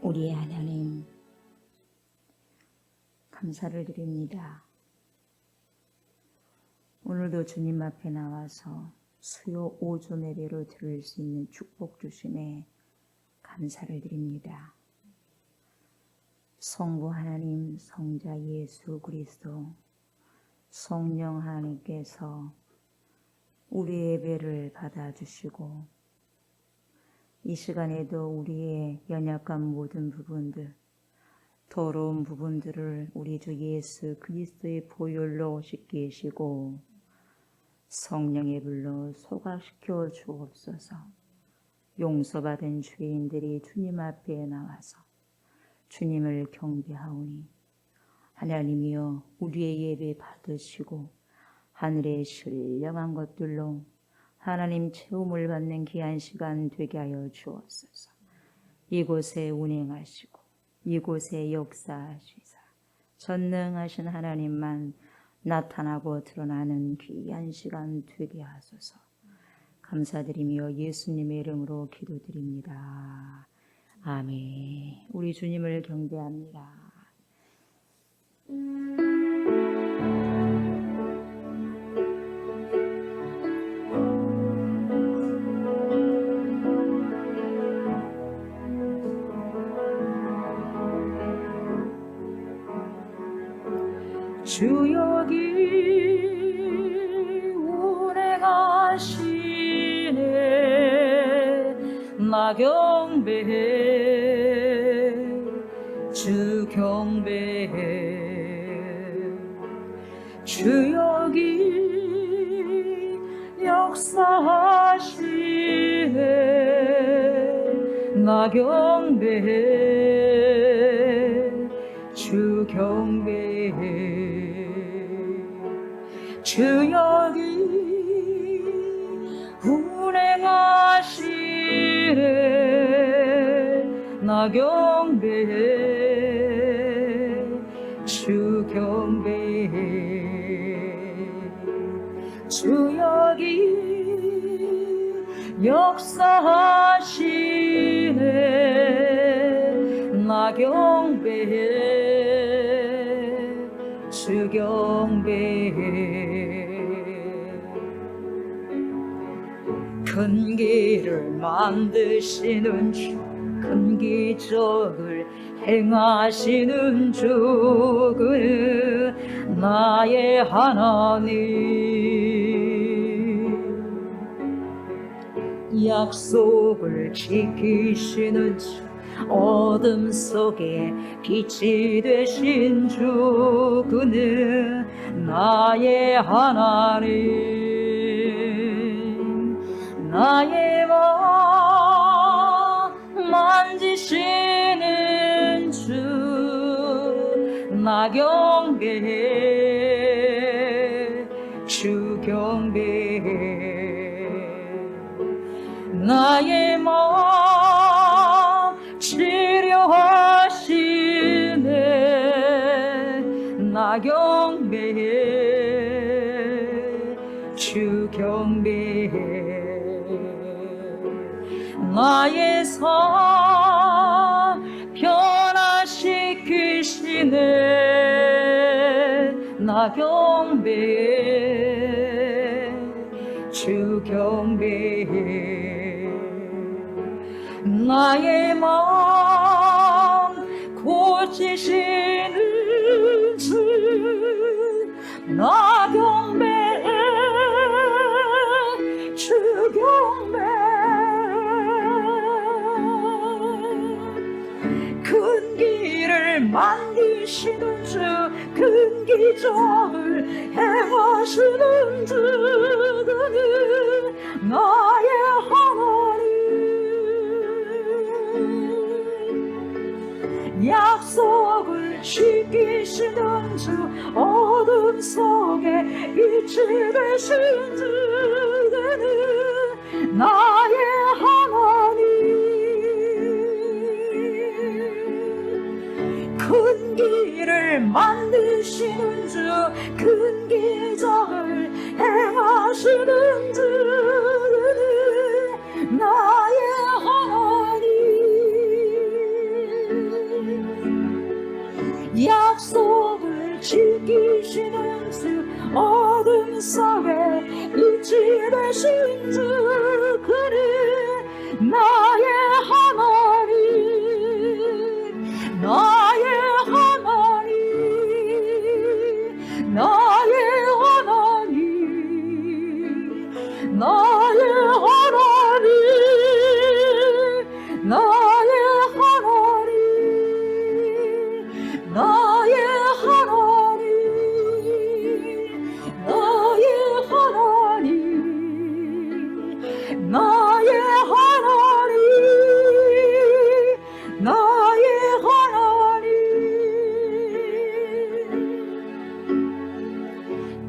우리의 하나님, 감사를 드립니다. 오늘도 주님 앞에 나와서 수요 5조 예배로 드릴 수 있는 축복 주심에 감사를 드립니다. 성부 하나님, 성자 예수 그리스도, 성령 하나님께서 우리의 예배를 받아주시고 이 시간에도 우리의 연약한 모든 부분들, 더러운 부분들을 우리 주 예수 그리스도의 보혈로 씻기시고 성령의 불로 소각시켜 주옵소서. 용서받은 죄인들이 주님 앞에 나와서 주님을 경배하오니 하나님이여 우리의 예배 받으시고 하늘의 신령한 것들로 하나님 체험을 받는 귀한 시간 되게 하여 주옵소서. 이곳에 운행하시고 이곳에 역사하시사 전능하신 하나님만 나타나고 드러나는 귀한 시간 되게 하소서. 감사드리며 예수님의 이름으로 기도드립니다. 아멘. 우리 주님을 경배합니다. 주 여기 운행하시네. 나 경배해, 주 경배해. 주 여기 역사하시네. 나 경배해, 주 경배해. 주 여기 운행하시네. 나 경배해, 주 경배해. 주 여기 역사하시네. 나 경배해, 주 경배해. 큰 길을 만드시는 주, 큰 기적을 행하시는 주, 그는 나의 하나님. 약속을 지키시는 주, 어둠 속에 빛이 되신 주, 그는 나의 하나님. 나의 마음 만지시는 주, 나 경배해, 주 경배해. 나의 마음 치료하시네. 나 경배해, 주 경배해. 나의 삶 변화시키시네. 나 경배해, 주 경배해. 나의 마음 고치시는 주, 나 경배해, 주 경배해. 큰 길을 만드시는 주, 큰 기적을 행하시는 주, 그는 나의 하나님. 약속을 지키시는 주, 어둠 속에 빛이 되신 주, 그는 나의 하나님. 큰 길을 만드시는 주, 큰 기적을 행하시는 주, 그는 나의 하나님. 지키시는 주 어둠 속에 빛이 되신 주 그는 나의 하나님 나의 하나님 나의 하나님 나의 하나님 나의 하나님 나의 하나님 나의 하나님 나의 하나님 나의 하나님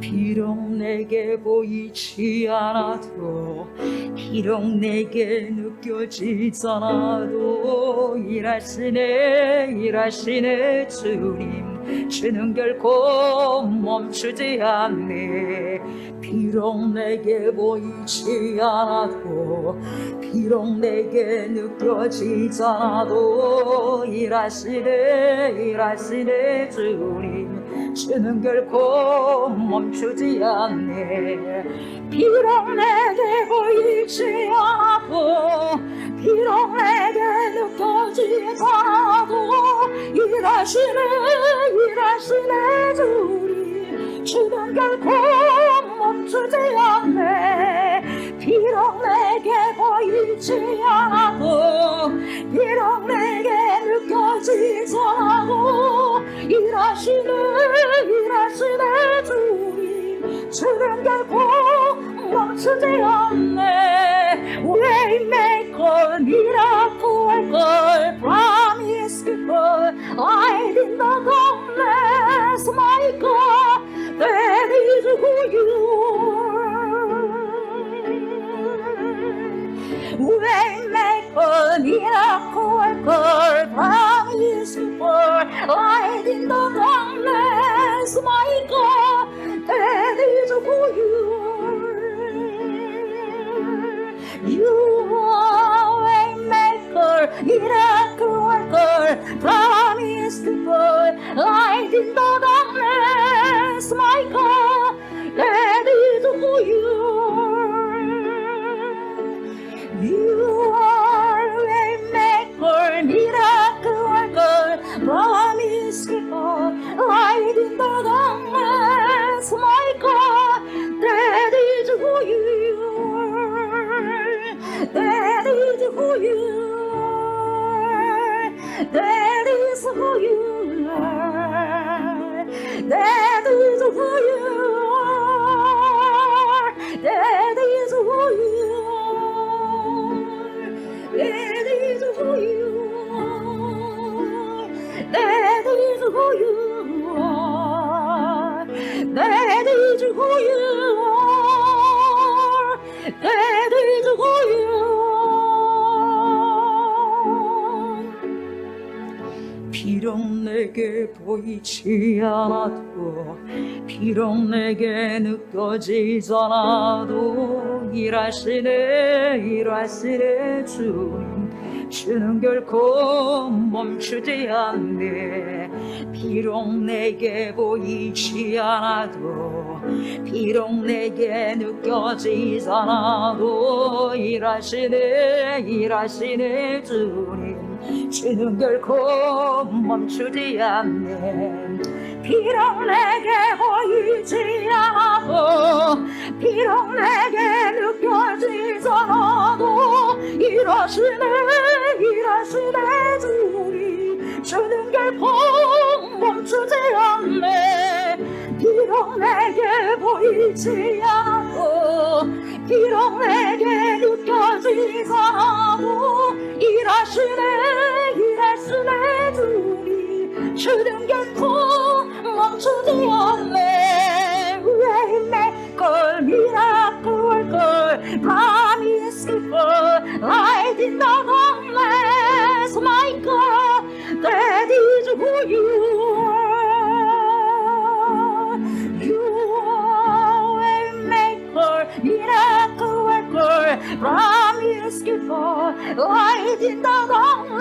비록 내게 보이지 않아도 비록 내게 느껴지지 않아도 일하시네 주님 주는 결코 멈추지 않네 비록 내게 보이지 않아도 비록 내게 느껴지지 않아도 일하시네 주님 주는 결코 멈추지 않네 비록 내게 보이지 않아도 비록 내게 느껴지지 않아도 일하시네 주님 주는 결코 멈추지 않네 비록 내게 보이지 않아도 비록 내게 느껴지지 않아도 일하시네 주님 주는 결코 멈추지 않네 Waymaker, miracle worker, promise keeper, light in the darkness, my God, that is who you are. Waymaker, miracle worker, promise keeper, light in the darkness, my God, that is who you are. You are Waymaker, miracle worker, promise keeper, light in the darkness, my God, that is who you are. You are Waymaker, miracle worker, promise keeper, light in the darkness, my God, that is who you are. That is who you are. That is who you are. That is who you are. That is who you are. That is who you are. That is who you are. That is who you are. That is who you are. 비록 내게 보이지 않아도 비록 내게 느껴지지 않아도 일하시네 주님 주는 결코 멈추지 않네 비록 내게 보이지 않아도 비록 내게 느껴지지 않아도 일하시네 주님 주는 결코 멈추지 않네 비록 내게 보이지 않아도 비록 내게 느껴지지 않아도 일하시네 주님 주는 결코 멈추지 않네 비록 내게 보이지 않아도 비록 내게 느껴지지 않아도 일하시네 주님 주는 결코 멈추지 않네 Waymaker, miracle worker, promise keeper, light in the darkness, my God, that is who you are. You are Waymaker, miracle worker, promise keeper, light in the darkness.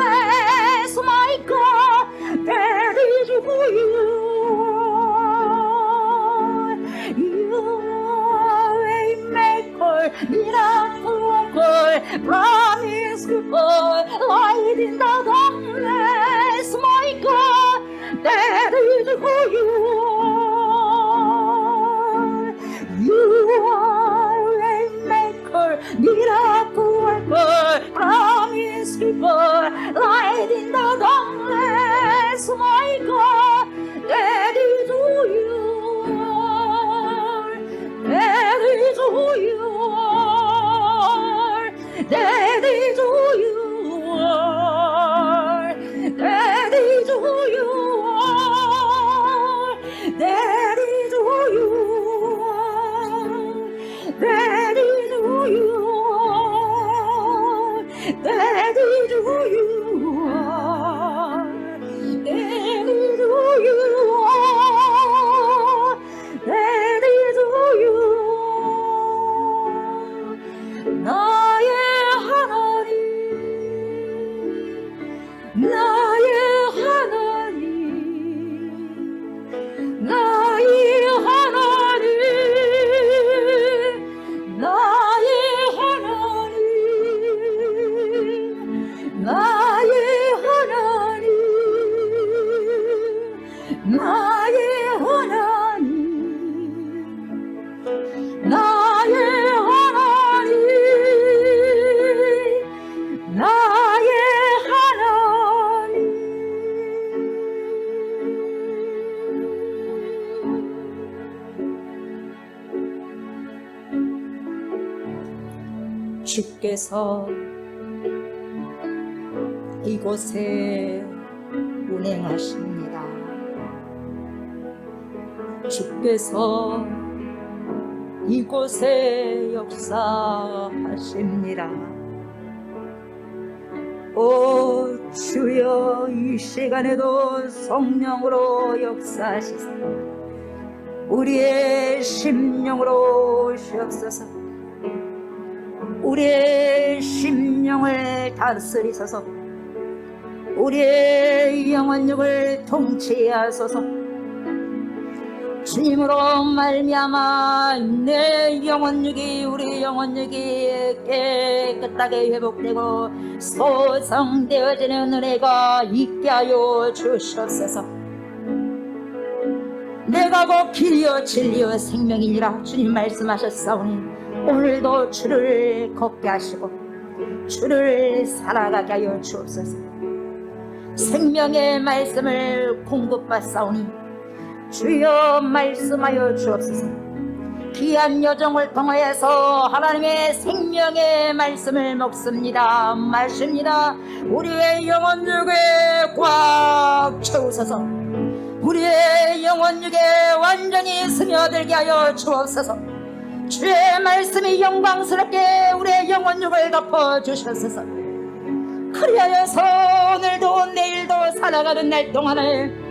나의 하나님, 나의 하나님, 나의 하나님, 나의 하나님, 나의 하나님, 나의 하나님, 나의 하나님. 주께서 이곳에 운행하십니다. 주께서 이곳에 역사하십니다. 오 주여, 이 시간에도 성령으로 역사하시사 우리의 심령으로 오시옵소서. 우리의 심령을 다스리소서. 우리의 영혼육을 통치하소서. 주님으로 말미암아 내 영혼육이, 우리 영혼육이 깨끗하게 회복되고 소성되어지는 은혜가 있게 하여 주시옵소서. 내가 곧 길이요 진리요 생명이니라 주님 말씀하셨사오니 오늘도 주를 걷게 하시고 주를 살아가게 하여 주옵소서. 생명의 말씀을 공급받사오니 주여 말씀하여 주옵소서. 귀한 여정을 통하여서 하나님의 생명의 말씀을 먹습니다. 마십니다. 우리의 영혼육에 꽉 채우소서. 우리의 영혼육에 완전히 스며들게 하여 주옵소서. 주의 말씀이 영광스럽게 우리의 영혼육을 덮어주셨소서. 그리하여서 오늘도 내일도 살아가는 날 동안에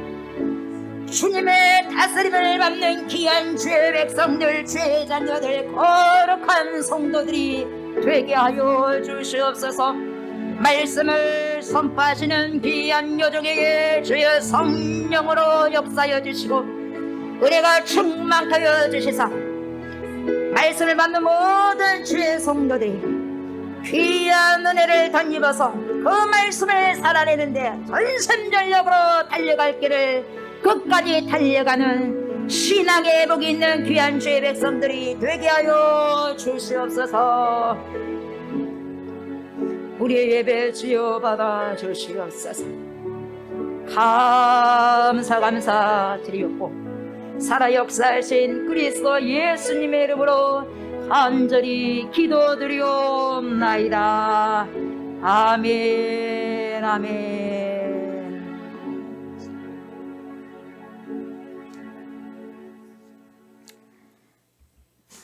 주님의 다스림을 받는 귀한 주의 백성들, 주의 자녀들, 거룩한 성도들이 되게 하여 주시옵소서. 말씀을 선포하시는 귀한 여종에게 주의 성령으로 역사하여 주시고 은혜가 충만하여 주시사 말씀을 받는 모든 주의 성도들이 귀한 은혜를 덧입어서 그 말씀을 살아내는데 전심전력으로 달려갈 길을 끝까지 달려가는 신앙의 복이 있는 귀한 주의 백성들이 되게 하여 주시옵소서. 우리의 예배 주여 받아 주시옵소서. 감사 드리옵고 살아 역사하신 그리스도 예수님의 이름으로 간절히 기도드리옵나이다. 아멘, 아멘.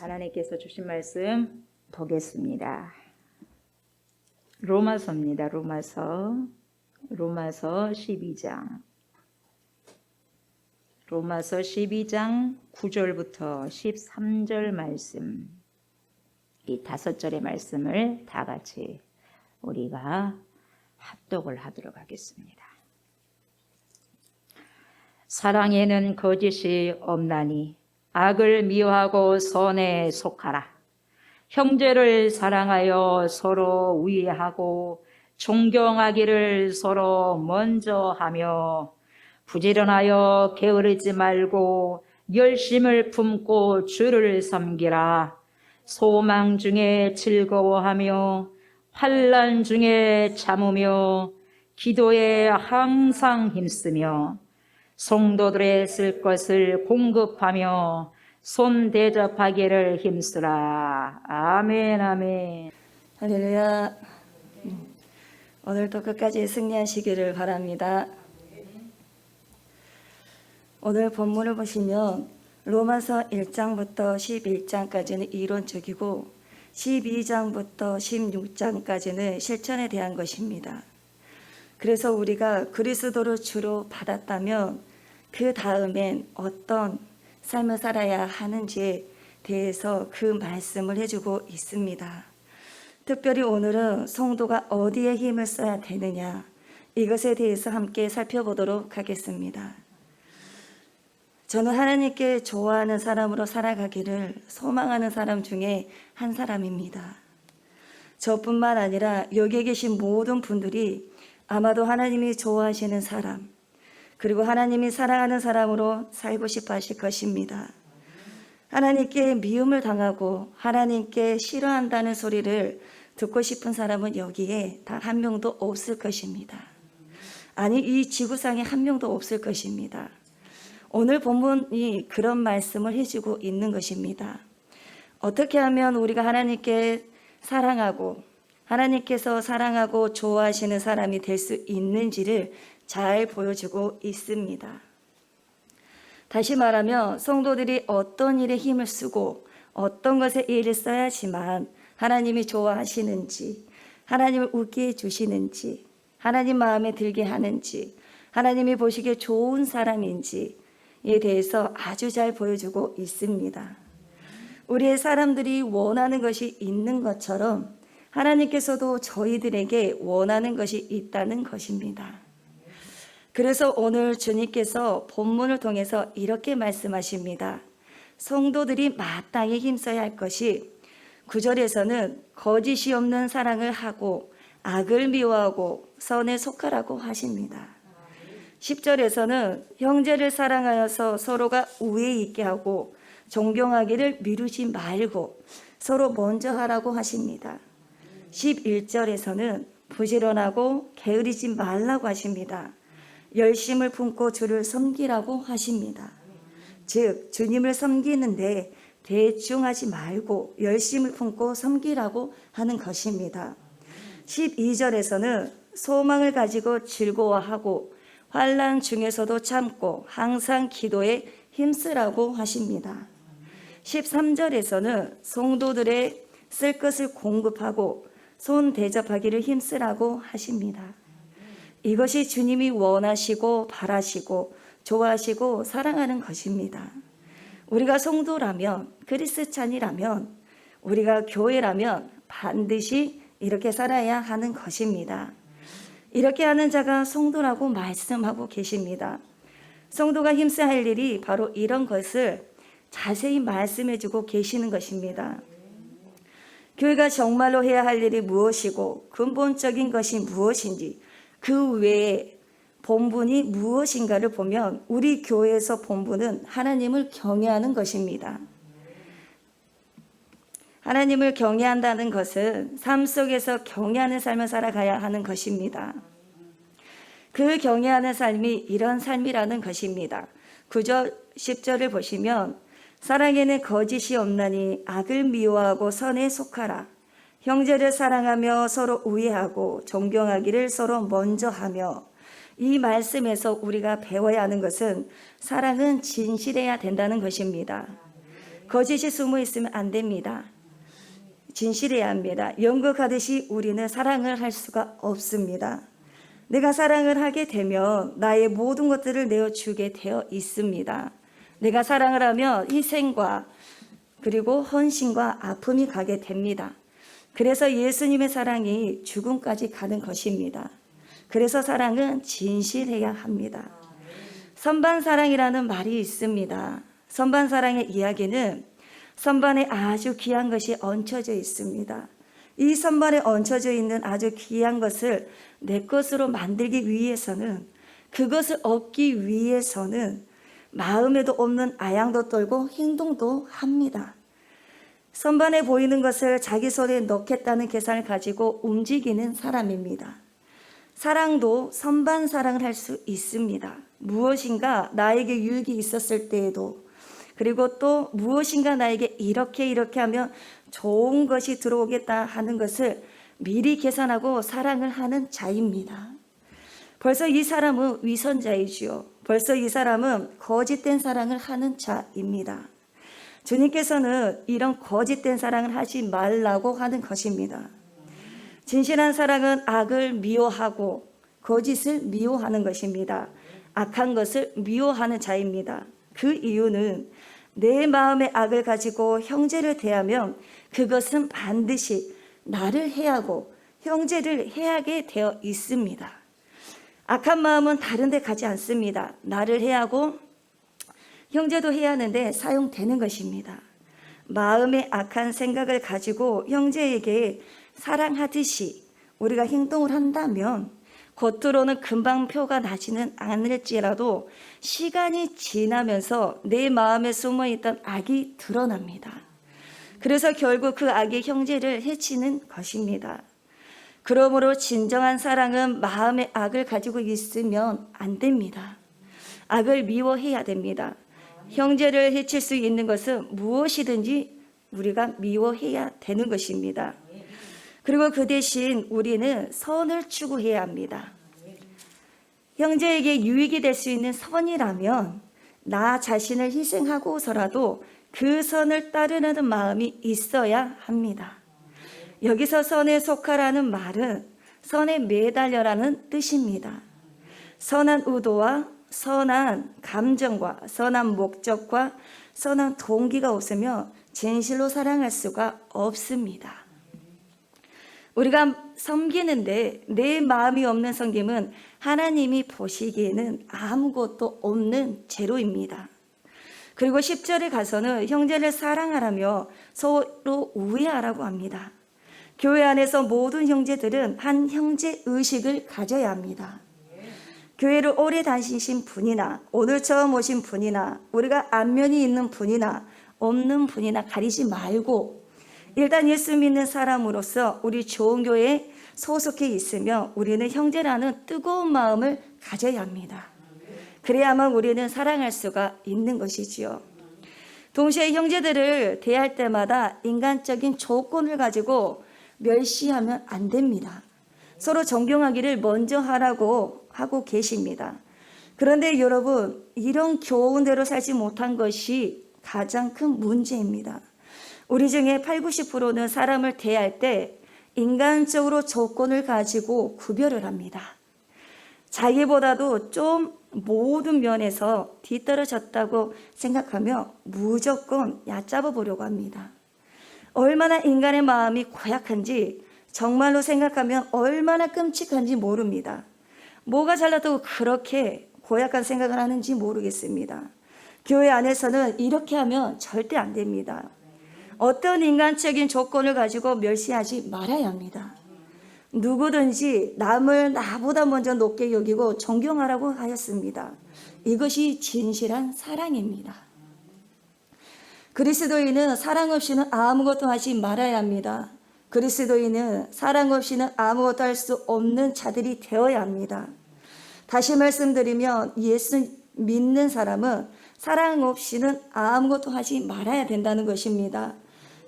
하나님께서 주신 말씀 보겠습니다. 로마서입니다. 로마서 12장. 로마서 12장 9절부터 13절 말씀, 이 5절의 말씀을 다 같이 우리가 합독을 하도록 하겠습니다. 사랑에는 거짓이 없나니 악을 미워하고 선에 속하라. 형제를 사랑하여 서로 우애하고 존경하기를 서로 먼저 하며 부지런하여 게으르지 말고 열심을 품고 주를 섬기라. 소망 중에 즐거워하며 환난 중에 참으며 기도에 항상 힘쓰며 성도들의 쓸 것을 공급하며 손 대접하기를 힘쓰라. 아멘, 아멘. 할렐루야. 오늘도 끝까지 승리하시기를 바랍니다. 오늘 본문을 보시면 로마서 1장부터 11장까지는 이론적이고 12장부터 16장까지는 실천에 대한 것입니다. 그래서 우리가 그리스도를 주로 받았다면 그 다음엔 어떤 삶을 살아야 하는지에 대해서 그 말씀을 해주고 있습니다. 특별히 오늘은 성도가 어디에 힘을 써야 되느냐, 이것에 대해서 함께 살펴보도록 하겠습니다. 저는 하나님께 좋아하는 사람으로 살아가기를 소망하는 사람 중에 한 사람입니다. 저뿐만 아니라 여기에 계신 모든 분들이 아마도 하나님이 좋아하시는 사람, 그리고 하나님이 사랑하는 사람으로 살고 싶어 하실 것입니다. 하나님께 미움을 당하고 하나님께 싫어한다는 소리를 듣고 싶은 사람은 여기에 단 한 명도 없을 것입니다. 아니, 이 지구상에 한 명도 없을 것입니다. 오늘 본문이 그런 말씀을 해주고 있는 것입니다. 어떻게 하면 우리가 하나님께 사랑하고 하나님께서 사랑하고 좋아하시는 사람이 될 수 있는지를 잘 보여주고 있습니다. 다시 말하면 성도들이 어떤 일에 힘을 쓰고 어떤 것에 일을 써야지만 하나님이 좋아하시는지, 하나님을 웃게 해주시는지, 하나님 마음에 들게 하는지, 하나님이 보시기에 좋은 사람인지에 대해서 아주 잘 보여주고 있습니다. 우리의 사람들이 원하는 것이 있는 것처럼 하나님께서도 저희들에게 원하는 것이 있다는 것입니다. 그래서 오늘 주님께서 본문을 통해서 이렇게 말씀하십니다. 성도들이 마땅히 힘써야 할 것이 9절에서는 거짓이 없는 사랑을 하고 악을 미워하고 선에 속하라고 하십니다. 10절에서는 형제를 사랑하여서 서로가 우애 있게 하고 존경하기를 미루지 말고 서로 먼저 하라고 하십니다. 11절에서는 부지런하고 게으르지 말라고 하십니다. 열심을 품고 주를 섬기라고 하십니다. 즉 주님을 섬기는데 대충 하지 말고 열심을 품고 섬기라고 하는 것입니다. 12절에서는 소망을 가지고 즐거워하고 환난 중에서도 참고 항상 기도에 힘쓰라고 하십니다. 13절에서는 성도들의 쓸 것을 공급하고 손 대접하기를 힘쓰라고 하십니다. 이것이 주님이 원하시고 바라시고 좋아하시고 사랑하는 것입니다. 우리가 성도라면, 그리스찬이라면, 우리가 교회라면 반드시 이렇게 살아야 하는 것입니다. 이렇게 하는 자가 성도라고 말씀하고 계십니다. 성도가 힘써야 할 일이 바로 이런 것을 자세히 말씀해 주고 계시는 것입니다. 교회가 정말로 해야 할 일이 무엇이고 근본적인 것이 무엇인지, 그 외에 본분이 무엇인가를 보면 우리 교회에서 본분은 하나님을 경외하는 것입니다. 하나님을 경외한다는 것은 삶 속에서 경외하는 삶을 살아가야 하는 것입니다. 그 경외하는 삶이 이런 삶이라는 것입니다. 9절, 10절을 보시면 사랑에는 거짓이 없나니 악을 미워하고 선에 속하라. 형제를 사랑하며 서로 우애하고 존경하기를 서로 먼저 하며, 이 말씀에서 우리가 배워야 하는 것은 사랑은 진실해야 된다는 것입니다. 거짓이 숨어 있으면 안 됩니다. 진실해야 합니다. 연극하듯이 우리는 사랑을 할 수가 없습니다. 내가 사랑을 하게 되면 나의 모든 것들을 내어주게 되어 있습니다. 내가 사랑을 하면 희생과 그리고 헌신과 아픔이 가게 됩니다. 그래서 예수님의 사랑이 죽음까지 가는 것입니다. 그래서 사랑은 진실해야 합니다. 선반사랑이라는 말이 있습니다. 선반사랑의 이야기는 선반에 아주 귀한 것이 얹혀져 있습니다. 이 선반에 얹혀져 있는 아주 귀한 것을 내 것으로 만들기 위해서는, 그것을 얻기 위해서는 마음에도 없는 아양도 떨고 행동도 합니다. 선반에 보이는 것을 자기 손에 넣겠다는 계산을 가지고 움직이는 사람입니다. 사랑도 선반 사랑을 할 수 있습니다. 무엇인가 나에게 유익이 있었을 때에도, 그리고 또 무엇인가 나에게 이렇게 하면 좋은 것이 들어오겠다 하는 것을 미리 계산하고 사랑을 하는 자입니다. 벌써 이 사람은 위선자이지요. 벌써 이 사람은 거짓된 사랑을 하는 자입니다. 주님께서는 이런 거짓된 사랑을 하지 말라고 하는 것입니다. 진실한 사랑은 악을 미워하고 거짓을 미워하는 것입니다. 악한 것을 미워하는 자입니다. 그 이유는 내 마음의 악을 가지고 형제를 대하면 그것은 반드시 나를 해하고 형제를 해하게 되어 있습니다. 악한 마음은 다른 데 가지 않습니다. 나를 해하고 형제도 해야 하는데 사용되는 것입니다. 마음에 악한 생각을 가지고 형제에게 사랑하듯이 우리가 행동을 한다면 겉으로는 금방 표가 나지는 않을지라도 시간이 지나면서 내 마음에 숨어있던 악이 드러납니다. 그래서 결국 그 악이 형제를 해치는 것입니다. 그러므로 진정한 사랑은 마음에 악을 가지고 있으면 안 됩니다. 악을 미워해야 됩니다. 형제를 해칠 수 있는 것은 무엇이든지 우리가 미워해야 되는 것입니다. 그리고 그 대신 우리는 선을 추구해야 합니다. 형제에게 유익이 될 수 있는 선이라면 나 자신을 희생하고서라도 그 선을 따르는 마음이 있어야 합니다. 여기서 선에 속하라는 말은 선에 매달려라는 뜻입니다. 선한 의도와 선한 감정과 선한 목적과 선한 동기가 없으면 진실로 사랑할 수가 없습니다. 우리가 섬기는데 내 마음이 없는 섬김은 하나님이 보시기에는 아무것도 없는 죄로입니다. 그리고 10절에 가서는 형제를 사랑하라며 서로 우애하라고 합니다. 교회 안에서 모든 형제들은 한 형제 의식을 가져야 합니다. 교회를 오래 다니신 분이나 오늘 처음 오신 분이나 우리가 안면이 있는 분이나 없는 분이나 가리지 말고 일단 예수 믿는 사람으로서 우리 좋은 교회에 소속해 있으며 우리는 형제라는 뜨거운 마음을 가져야 합니다. 그래야만 우리는 사랑할 수가 있는 것이지요. 동시에 형제들을 대할 때마다 인간적인 조건을 가지고 멸시하면 안 됩니다. 서로 존경하기를 먼저 하라고 하고 계십니다. 그런데 여러분, 이런 교훈대로 살지 못한 것이 가장 큰 문제입니다. 우리 중에 80~90%는 사람을 대할 때 인간적으로 조건을 가지고 구별을 합니다. 자기보다도 좀 모든 면에서 뒤떨어졌다고 생각하며 무조건 얕잡아 보려고 합니다. 얼마나 인간의 마음이 고약한지 정말로 생각하면 얼마나 끔찍한지 모릅니다. 뭐가 잘났다고 그렇게 고약한 생각을 하는지 모르겠습니다. 교회 안에서는 이렇게 하면 절대 안 됩니다. 어떤 인간적인 조건을 가지고 멸시하지 말아야 합니다. 누구든지 남을 나보다 먼저 높게 여기고 존경하라고 하였습니다. 이것이 진실한 사랑입니다. 그리스도인은 사랑 없이는 아무것도 하지 말아야 합니다. 그리스도인은 사랑 없이는 아무것도 할 수 없는 자들이 되어야 합니다. 다시 말씀드리면 예수 믿는 사람은 사랑 없이는 아무것도 하지 말아야 된다는 것입니다.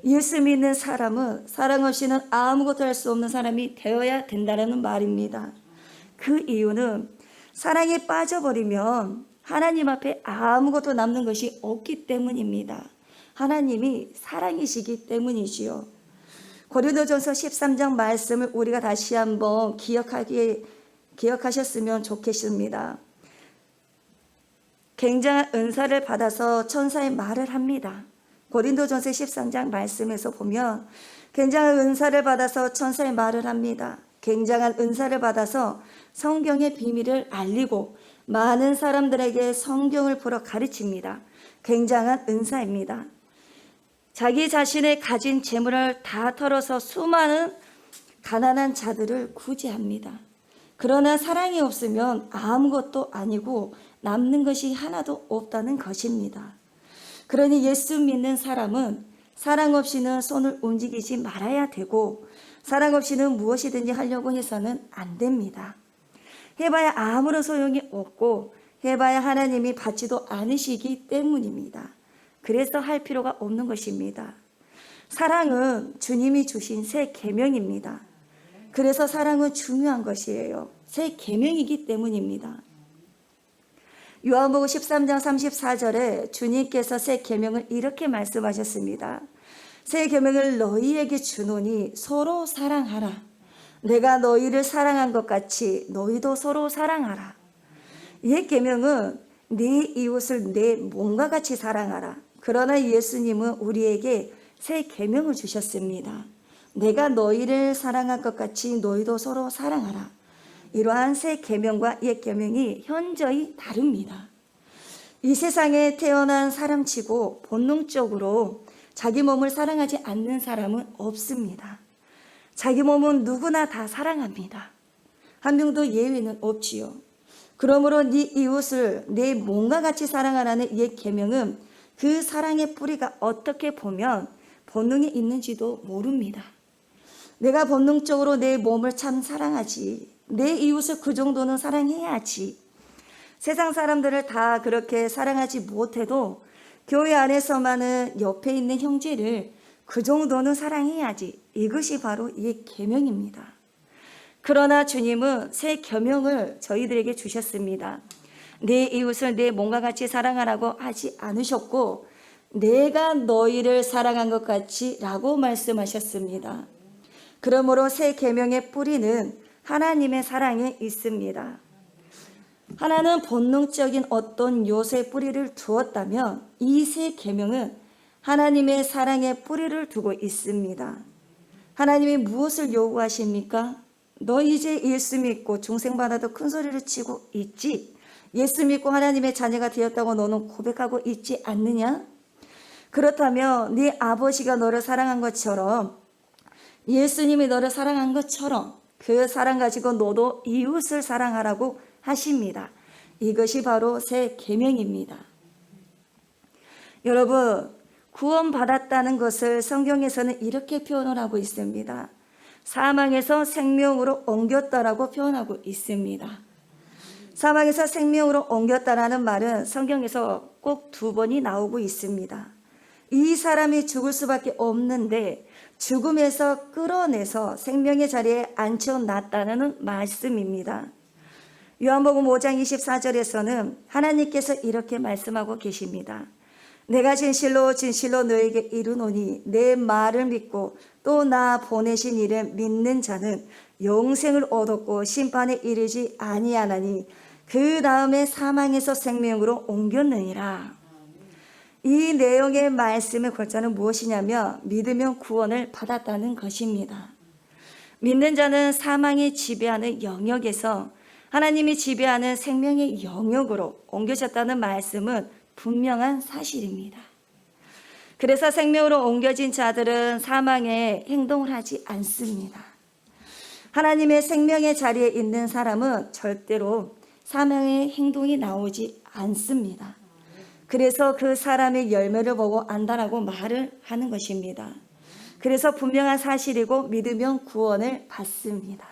예수 믿는 사람은 사랑 없이는 아무것도 할 수 없는 사람이 되어야 된다는 말입니다. 그 이유는 사랑에 빠져버리면 하나님 앞에 아무것도 남는 것이 없기 때문입니다. 하나님이 사랑이시기 때문이지요. 고린도전서 13장 말씀을 우리가 다시 한번 기억하셨으면 좋겠습니다. 굉장한 은사를 받아서 천사의 말을 합니다. 고린도전서 13장 말씀에서 보면 굉장한 은사를 받아서 천사의 말을 합니다. 굉장한 은사를 받아서 성경의 비밀을 알리고 많은 사람들에게 성경을 풀어 가르칩니다. 굉장한 은사입니다. 자기 자신의 가진 재물을 다 털어서 수많은 가난한 자들을 구제합니다. 그러나 사랑이 없으면 아무것도 아니고 남는 것이 하나도 없다는 것입니다. 그러니 예수 믿는 사람은 사랑 없이는 손을 움직이지 말아야 되고 사랑 없이는 무엇이든지 하려고 해서는 안 됩니다. 해봐야 아무런 소용이 없고 해봐야 하나님이 받지도 않으시기 때문입니다. 그래서 할 필요가 없는 것입니다. 사랑은 주님이 주신 새 계명입니다. 그래서 사랑은 중요한 것이에요. 새 계명이기 때문입니다. 요한복음 13장 34절에 주님께서 새 계명을 이렇게 말씀하셨습니다. 새 계명을 너희에게 주노니 서로 사랑하라. 내가 너희를 사랑한 것 같이 너희도 서로 사랑하라. 이 계명은 네 이웃을 내 몸과 같이 사랑하라. 그러나 예수님은 우리에게 새 계명을 주셨습니다. 내가 너희를 사랑한 것 같이 너희도 서로 사랑하라. 이러한 새 계명과 옛 계명이 현저히 다릅니다. 이 세상에 태어난 사람치고 본능적으로 자기 몸을 사랑하지 않는 사람은 없습니다. 자기 몸은 누구나 다 사랑합니다. 한 명도 예외는 없지요. 그러므로 네 이웃을 내 몸과 같이 사랑하라는 옛 계명은 그 사랑의 뿌리가 어떻게 보면 본능이 있는지도 모릅니다. 내가 본능적으로 내 몸을 참 사랑하지, 내 이웃을 그 정도는 사랑해야지. 세상 사람들을 다 그렇게 사랑하지 못해도 교회 안에서만은 옆에 있는 형제를 그 정도는 사랑해야지. 이것이 바로 이 계명입니다. 그러나 주님은 새 계명을 저희들에게 주셨습니다. 내 이웃을 내 몸과 같이 사랑하라고 하지 않으셨고 내가 너희를 사랑한 것 같이 라고 말씀하셨습니다. 그러므로 새 계명의 뿌리는 하나님의 사랑에 있습니다. 하나는 본능적인 어떤 요소의 뿌리를 두었다면 이 새 계명은 하나님의 사랑의 뿌리를 두고 있습니다. 하나님이 무엇을 요구하십니까? 너 이제 예수 믿고 중생받아도 큰 소리를 치고 있지? 예수 믿고 하나님의 자녀가 되었다고 너는 고백하고 있지 않느냐? 그렇다면 네 아버지가 너를 사랑한 것처럼 예수님이 너를 사랑한 것처럼 그 사랑 가지고 너도 이웃을 사랑하라고 하십니다. 이것이 바로 새 계명입니다. 여러분, 구원받았다는 것을 성경에서는 이렇게 표현을 하고 있습니다. 사망에서 생명으로 옮겼다라고 표현하고 있습니다. 사망에서 생명으로 옮겼다라는 말은 성경에서 꼭 2번이 나오고 있습니다. 이 사람이 죽을 수밖에 없는데 죽음에서 끌어내서 생명의 자리에 앉혀놨다는 말씀입니다. 요한복음 5장 24절에서는 하나님께서 이렇게 말씀하고 계십니다. 내가 진실로 진실로 너에게 이르노니 내 말을 믿고 또 나 보내신 이를 믿는 자는 영생을 얻었고 심판에 이르지 아니하나니 그 다음에 사망에서 생명으로 옮겼느니라. 이 내용의 말씀의 골자는 무엇이냐면 믿으면 구원을 받았다는 것입니다. 믿는 자는 사망이 지배하는 영역에서 하나님이 지배하는 생명의 영역으로 옮겨졌다는 말씀은 분명한 사실입니다. 그래서 생명으로 옮겨진 자들은 사망에 행동을 하지 않습니다. 하나님의 생명의 자리에 있는 사람은 절대로 사망의 행동이 나오지 않습니다. 그래서 그 사람의 열매를 보고 안다라고 말을 하는 것입니다. 그래서 분명한 사실이고 믿으면 구원을 받습니다.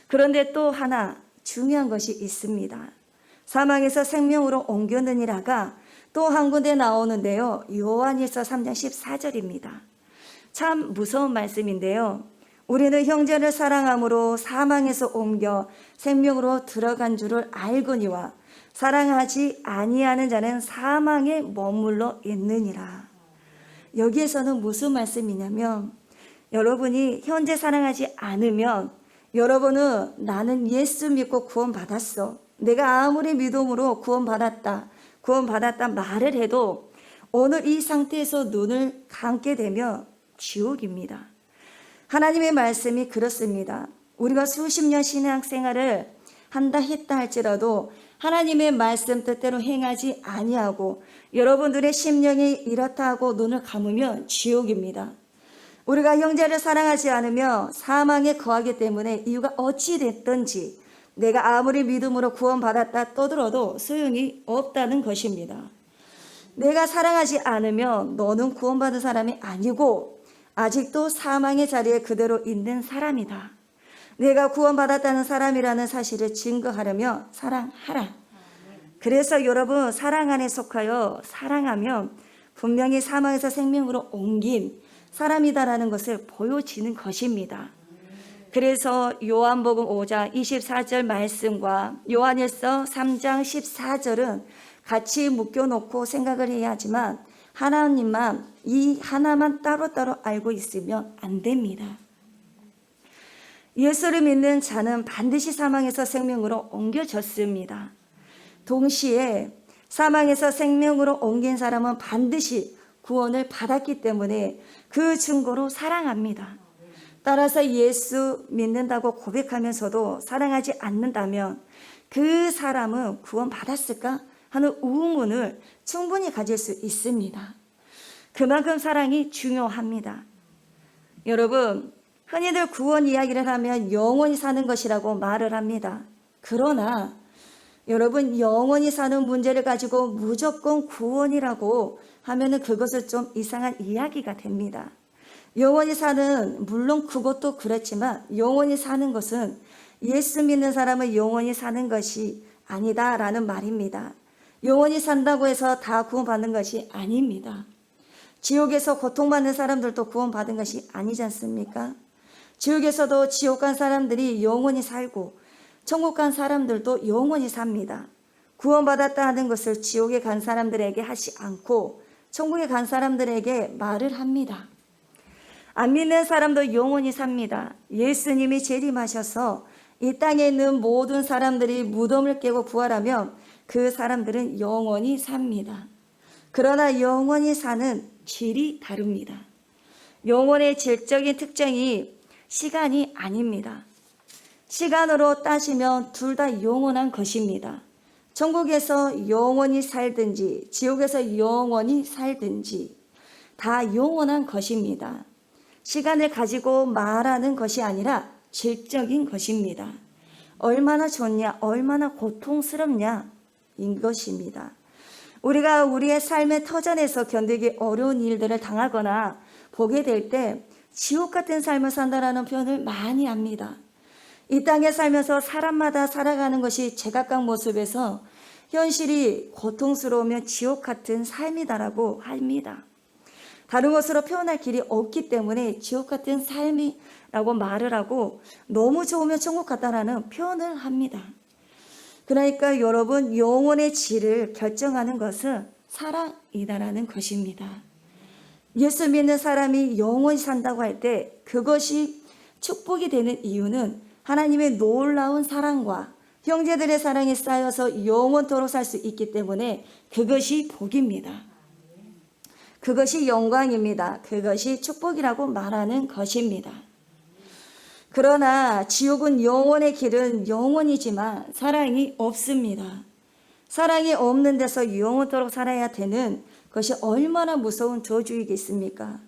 그런데 또 하나 중요한 것이 있습니다. 사망에서 생명으로 옮겼느니라가 또 한 군데 나오는데요. 요한일서 3장 14절입니다. 참 무서운 말씀인데요. 우리는 형제를 사랑함으로 사망에서 옮겨 생명으로 들어간 줄을 알거니와 사랑하지 아니하는 자는 사망에 머물러 있느니라. 여기에서는 무슨 말씀이냐면 여러분이 현재 사랑하지 않으면 여러분은 나는 예수 믿고 구원받았어. 내가 아무리 믿음으로 구원받았다 말을 해도 오늘 이 상태에서 눈을 감게 되면 지옥입니다. 하나님의 말씀이 그렇습니다. 우리가 수십 년 신앙생활을 한다 했다 할지라도 하나님의 말씀 뜻대로 행하지 아니하고 여러분들의 심령이 이렇다 하고 눈을 감으면 지옥입니다. 우리가 형제를 사랑하지 않으며 사망에 거하기 때문에 이유가 어찌 됐든지 내가 아무리 믿음으로 구원받았다 떠들어도 소용이 없다는 것입니다. 내가 사랑하지 않으면 너는 구원받은 사람이 아니고 아직도 사망의 자리에 그대로 있는 사람이다. 내가 구원받았다는 사람이라는 사실을 증거하려면 사랑하라. 그래서 여러분 사랑 안에 속하여 사랑하면 분명히 사망에서 생명으로 옮긴 사람이다라는 것을 보여지는 것입니다. 그래서 요한복음 5장 24절 말씀과 요한일서 3장 14절은 같이 묶여놓고 생각을 해야 하지만 하나님만 이 하나만 따로따로 알고 있으면 안 됩니다. 예수를 믿는 자는 반드시 사망에서 생명으로 옮겨졌습니다. 동시에 사망에서 생명으로 옮긴 사람은 반드시 구원을 받았기 때문에 그 증거로 사랑합니다. 따라서 예수 믿는다고 고백하면서도 사랑하지 않는다면 그 사람은 구원받았을까 하는 의문을 충분히 가질 수 있습니다. 그만큼 사랑이 중요합니다. 여러분, 흔히들 구원 이야기를 하면 영원히 사는 것이라고 말을 합니다. 그러나 여러분, 영원히 사는 문제를 가지고 무조건 구원이라고 하면은 그것은 좀 이상한 이야기가 됩니다. 영원히 사는, 물론 그것도 그렇지만 영원히 사는 것은 예수 믿는 사람은 영원히 사는 것이 아니다라는 말입니다. 영원히 산다고 해서 다 구원받는 것이 아닙니다. 지옥에서 고통받는 사람들도 구원받은 것이 아니지 않습니까? 지옥에서도 지옥 간 사람들이 영원히 살고 천국 간 사람들도 영원히 삽니다. 구원받았다 하는 것을 지옥에 간 사람들에게 하지 않고 천국에 간 사람들에게 말을 합니다. 안 믿는 사람도 영원히 삽니다. 예수님이 재림하셔서 이 땅에 있는 모든 사람들이 무덤을 깨고 부활하면 그 사람들은 영원히 삽니다. 그러나 영원히 사는 질이 다릅니다. 영혼의 질적인 특징이 시간이 아닙니다. 시간으로 따지면 둘 다 영원한 것입니다. 천국에서 영원히 살든지 지옥에서 영원히 살든지 다 영원한 것입니다. 시간을 가지고 말하는 것이 아니라 질적인 것입니다. 얼마나 좋냐, 얼마나 고통스럽냐 이것입니다. 우리가 우리의 삶의 터전에서 견디기 어려운 일들을 당하거나 보게 될 때 지옥 같은 삶을 산다라는 표현을 많이 합니다. 이 땅에 살면서 사람마다 살아가는 것이 제각각 모습에서 현실이 고통스러우면 지옥 같은 삶이다라고 합니다. 다른 것으로 표현할 길이 없기 때문에 지옥 같은 삶이라고 말을 하고 너무 좋으면 천국 같다라는 표현을 합니다. 그러니까 여러분, 영혼의 질을 결정하는 것은 사랑이다라는 것입니다. 예수 믿는 사람이 영원히 산다고 할 때 그것이 축복이 되는 이유는 하나님의 놀라운 사랑과 형제들의 사랑이 쌓여서 영원토록 살 수 있기 때문에 그것이 복입니다. 그것이 영광입니다. 그것이 축복이라고 말하는 것입니다. 그러나 지옥은 영원의 길은 영원이지만 사랑이 없습니다. 사랑이 없는 데서 영원토록 살아야 되는 것이 얼마나 무서운 저주이겠습니까?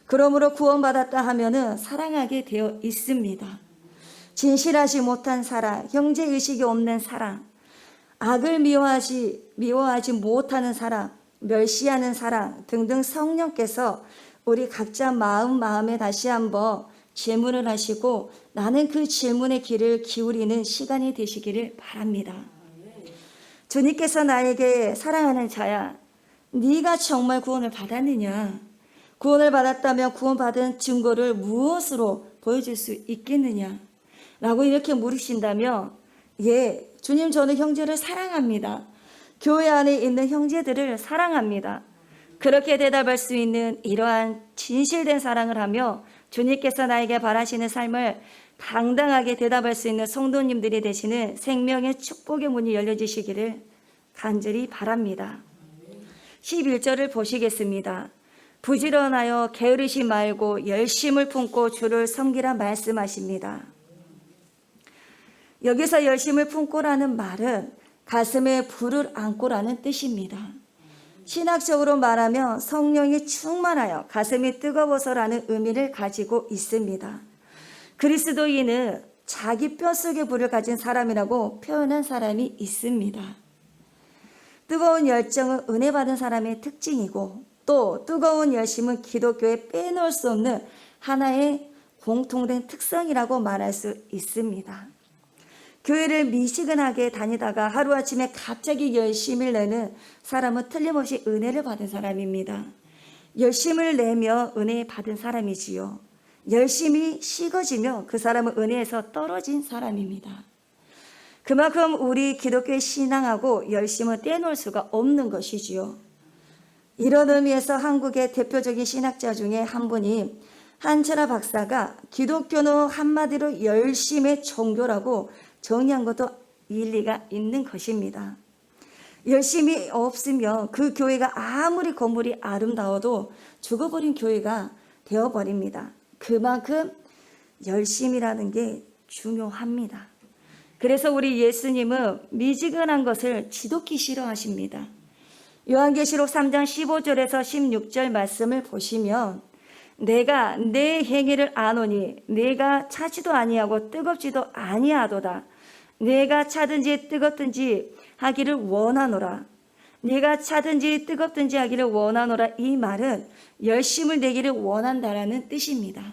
그러므로 구원받았다 하면은 사랑하게 되어 있습니다. 진실하지 못한 사랑, 형제의식이 없는 사랑, 악을 미워하지 못하는 사랑, 멸시하는 사랑 등등 성령께서 우리 각자 마음에 다시 한번 질문을 하시고 나는 그 질문의 귀를 기울이는 시간이 되시기를 바랍니다. 주님께서 나에게 사랑하는 자야, 네가 정말 구원을 받았느냐? 구원을 받았다면 구원받은 증거를 무엇으로 보여줄 수 있겠느냐? 라고 이렇게 물으신다면 예, 주님 저는 형제를 사랑합니다. 교회 안에 있는 형제들을 사랑합니다. 그렇게 대답할 수 있는 이러한 진실된 사랑을 하며 주님께서 나에게 바라시는 삶을 당당하게 대답할 수 있는 성도님들이 되시는 생명의 축복의 문이 열려지시기를 간절히 바랍니다. 11절을 보시겠습니다. 부지런하여 게으르지 말고 열심을 품고 주를 섬기라 말씀하십니다. 여기서 열심을 품고라는 말은 가슴에 불을 안고라는 뜻입니다. 신학적으로 말하면 성령이 충만하여 가슴이 뜨거워서라는 의미를 가지고 있습니다. 그리스도인은 자기 뼛속에 불을 가진 사람이라고 표현한 사람이 있습니다. 뜨거운 열정은 은혜 받은 사람의 특징이고 또 뜨거운 열심은 기독교에 빼놓을 수 없는 하나의 공통된 특성이라고 말할 수 있습니다. 교회를 미시근하게 다니다가 하루아침에 갑자기 열심을 내는 사람은 틀림없이 은혜를 받은 사람입니다. 열심을 내며 은혜 받은 사람이지요. 열심히 식어지며 그 사람은 은혜에서 떨어진 사람입니다. 그만큼 우리 기독교의 신앙하고 열심을 떼놓을 수가 없는 것이지요. 이런 의미에서 한국의 대표적인 신학자 중에 한 분이 한철아 박사가 기독교는 한마디로 열심의 종교라고 정의한 것도 일리가 있는 것입니다. 열심이 없으면 그 교회가 아무리 건물이 아름다워도 죽어버린 교회가 되어버립니다. 그만큼 열심이라는 게 중요합니다. 그래서 우리 예수님은 미지근한 것을 지독히 싫어하십니다. 요한계시록 3장 15절에서 16절 말씀을 보시면 내가 내 행위를 아노니 내가 차지도 아니하고 뜨겁지도 아니하도다. 내가 차든지 뜨겁든지 하기를 원하노라. 내가 차든지 뜨겁든지 하기를 원하노라. 이 말은 열심을 내기를 원한다라는 뜻입니다.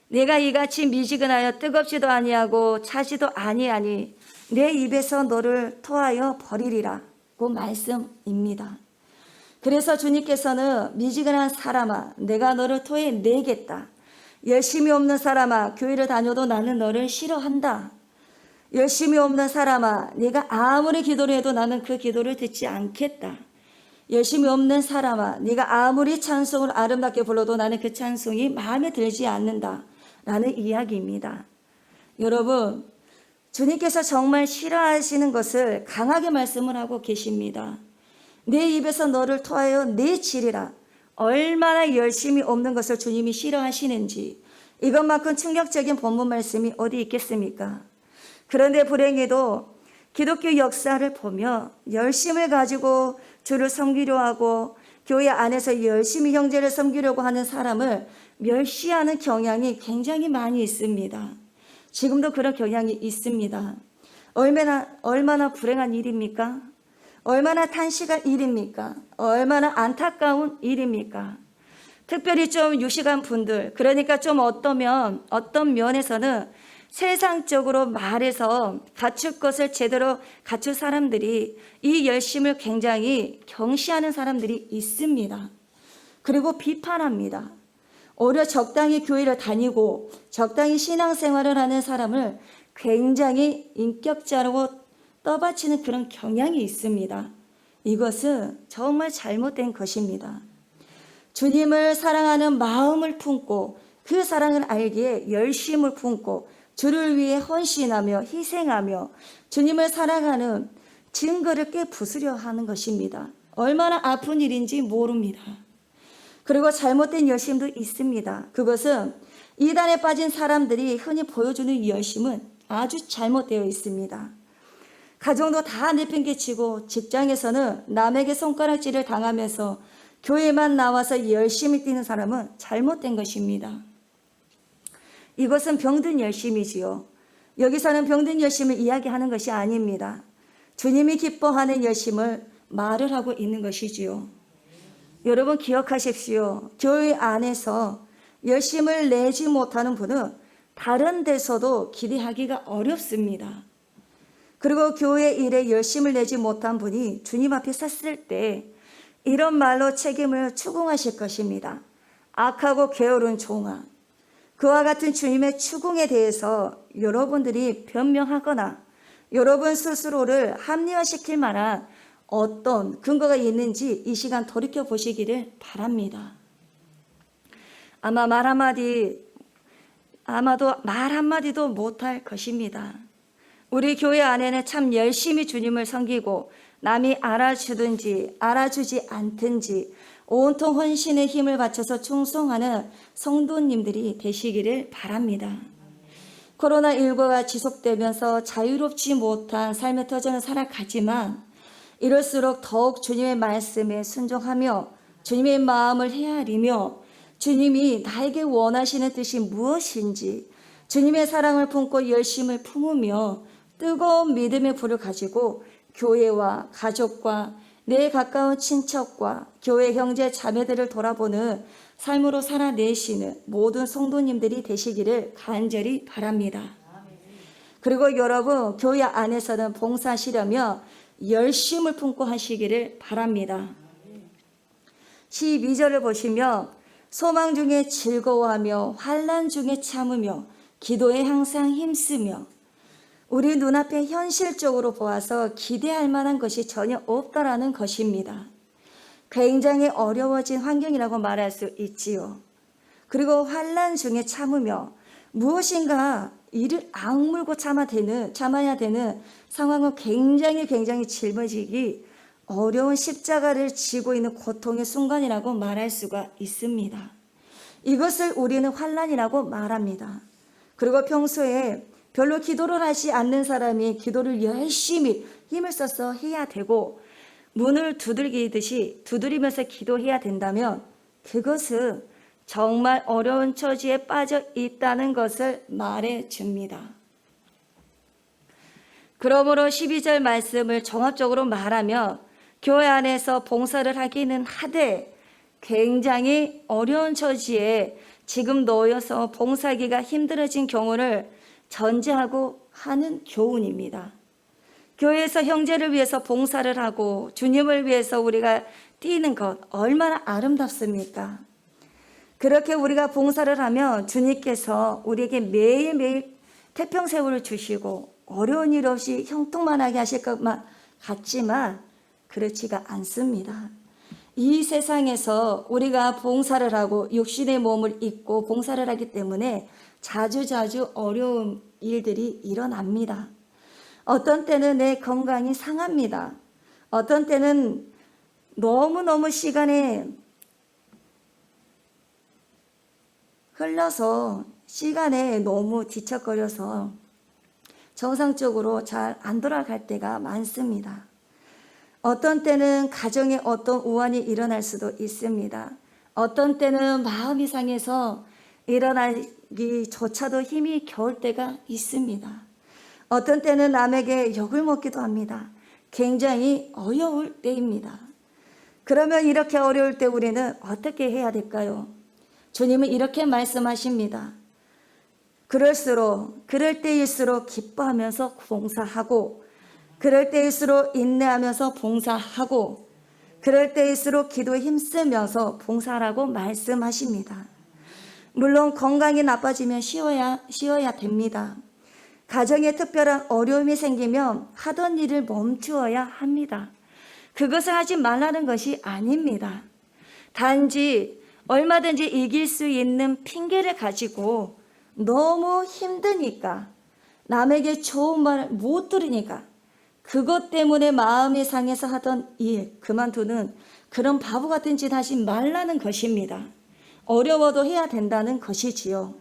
내가 이같이 미지근하여 뜨겁지도 아니하고 차지도 아니하니 내 입에서 너를 토하여 버리리라 고 말씀입니다. 그래서 주님께서는 미지근한 사람아 내가 너를 토해내겠다. 열심이 없는 사람아 교회를 다녀도 나는 너를 싫어한다. 열심이 없는 사람아 네가 아무리 기도를 해도 나는 그 기도를 듣지 않겠다. 열심이 없는 사람아 네가 아무리 찬송을 아름답게 불러도 나는 그 찬송이 마음에 들지 않는다 라는 이야기입니다. 여러분, 주님께서 정말 싫어하시는 것을 강하게 말씀을 하고 계십니다. 내 입에서 너를 토하여 내치리라. 얼마나 열심이 없는 것을 주님이 싫어하시는지 이것만큼 충격적인 본문 말씀이 어디 있겠습니까? 그런데 불행히도 기독교 역사를 보며 열심을 가지고 주를 섬기려 하고 교회 안에서 열심히 형제를 섬기려고 하는 사람을 멸시하는 경향이 굉장히 많이 있습니다. 지금도 그런 경향이 있습니다. 얼마나 불행한 일입니까? 얼마나 탄식한 일입니까? 얼마나 안타까운 일입니까? 특별히 좀 유식한 분들, 그러니까 좀 어떤 면에서는 세상적으로 말해서 갖출 것을 제대로 갖출 사람들이 이 열심을 굉장히 경시하는 사람들이 있습니다. 그리고 비판합니다. 오히려 적당히 교회를 다니고 적당히 신앙생활을 하는 사람을 굉장히 인격자라고 떠받치는 그런 경향이 있습니다. 이것은 정말 잘못된 것입니다. 주님을 사랑하는 마음을 품고 그 사랑을 알기에 열심을 품고 주를 위해 헌신하며 희생하며 주님을 사랑하는 증거를 깨부수려 하는 것입니다. 얼마나 아픈 일인지 모릅니다. 그리고 잘못된 열심도 있습니다. 그것은 이단에 빠진 사람들이 흔히 보여주는 열심은 아주 잘못되어 있습니다. 가정도 다 내팽개치고 직장에서는 남에게 손가락질을 당하면서 교회만 나와서 열심히 뛰는 사람은 잘못된 것입니다. 이것은 병든 열심이지요. 여기서는 병든 열심을 이야기하는 것이 아닙니다. 주님이 기뻐하는 열심을 말을 하고 있는 것이지요. 여러분 기억하십시오. 교회 안에서 열심을 내지 못하는 분은 다른 데서도 기대하기가 어렵습니다. 그리고 교회 일에 열심을 내지 못한 분이 주님 앞에 섰을 때 이런 말로 책임을 추궁하실 것입니다. 악하고 게으른 종아. 그와 같은 주님의 추궁에 대해서 여러분들이 변명하거나 여러분 스스로를 합리화시킬 만한 어떤 근거가 있는지 이 시간 돌이켜 보시기를 바랍니다. 아마도 말 한마디도 못할 것입니다. 우리 교회 안에는 참 열심히 주님을 섬기고 남이 알아주든지 알아주지 않든지 온통 헌신의 힘을 바쳐서 충성하는 성도님들이 되시기를 바랍니다. 코로나19가 지속되면서 자유롭지 못한 삶의 터전을 살아가지만 이럴수록 더욱 주님의 말씀에 순종하며 주님의 마음을 헤아리며 주님이 나에게 원하시는 뜻이 무엇인지 주님의 사랑을 품고 열심을 품으며 뜨거운 믿음의 불을 가지고 교회와 가족과 내 가까운 친척과 교회 형제 자매들을 돌아보는 삶으로 살아내시는 모든 성도님들이 되시기를 간절히 바랍니다. 그리고 여러분 교회 안에서는 봉사하시려면 열심을 품고 하시기를 바랍니다. 12절을 보시면 소망 중에 즐거워하며 환난 중에 참으며 기도에 항상 힘쓰며 우리 눈앞에 현실적으로 보아서 기대할 만한 것이 전혀 없다라는 것입니다. 굉장히 어려워진 환경이라고 말할 수 있지요. 그리고 환난 중에 참으며 무엇인가 이를 악물고 참아야 되는 상황은 굉장히 짊어지기 어려운 십자가를 지고 있는 고통의 순간이라고 말할 수가 있습니다. 이것을 우리는 환난이라고 말합니다. 그리고 평소에 별로 기도를 하지 않는 사람이 기도를 열심히 힘을 써서 해야 되고 문을 두들기듯이 두드리면서 기도해야 된다면 그것은 정말 어려운 처지에 빠져 있다는 것을 말해 줍니다. 그러므로 12절 말씀을 종합적으로 말하면 교회 안에서 봉사를 하기는 하되 굉장히 어려운 처지에 지금 놓여서 봉사하기가 힘들어진 경우를 전제하고 하는 교훈입니다. 교회에서 형제를 위해서 봉사를 하고 주님을 위해서 우리가 뛰는 것 얼마나 아름답습니까? 그렇게 우리가 봉사를 하면 주님께서 우리에게 매일매일 태평세월을 주시고 어려운 일 없이 형통만하게 하실 것만 같지만 그렇지가 않습니다. 이 세상에서 우리가 봉사를 하고 육신의 몸을 입고 봉사를 하기 때문에 자주자주 어려운 일들이 일어납니다. 어떤 때는 내 건강이 상합니다. 어떤 때는 너무너무 시간에 흘러서 시간에 너무 뒤척거려서 정상적으로 잘 안 돌아갈 때가 많습니다. 어떤 때는 가정에 어떤 우환이 일어날 수도 있습니다. 어떤 때는 마음이 상해서 일어나기조차도 힘이 겨울 때가 있습니다. 어떤 때는 남에게 욕을 먹기도 합니다. 굉장히 어려울 때입니다. 그러면 이렇게 어려울 때 우리는 어떻게 해야 될까요? 주님은 이렇게 말씀하십니다. 그럴 때일수록 기뻐하면서 봉사하고 그럴 때일수록 인내하면서 봉사하고 그럴 때일수록 기도에 힘쓰면서 봉사하라고 말씀하십니다. 물론 건강이 나빠지면 쉬어야 됩니다. 가정에 특별한 어려움이 생기면 하던 일을 멈추어야 합니다. 그것을 하지 말라는 것이 아닙니다. 단지 얼마든지 이길 수 있는 핑계를 가지고 너무 힘드니까 남에게 좋은 말을 못 들으니까 그것 때문에 마음이 상해서 하던 일 그만두는 그런 바보 같은 짓 하지 말라는 것입니다. 어려워도 해야 된다는 것이지요.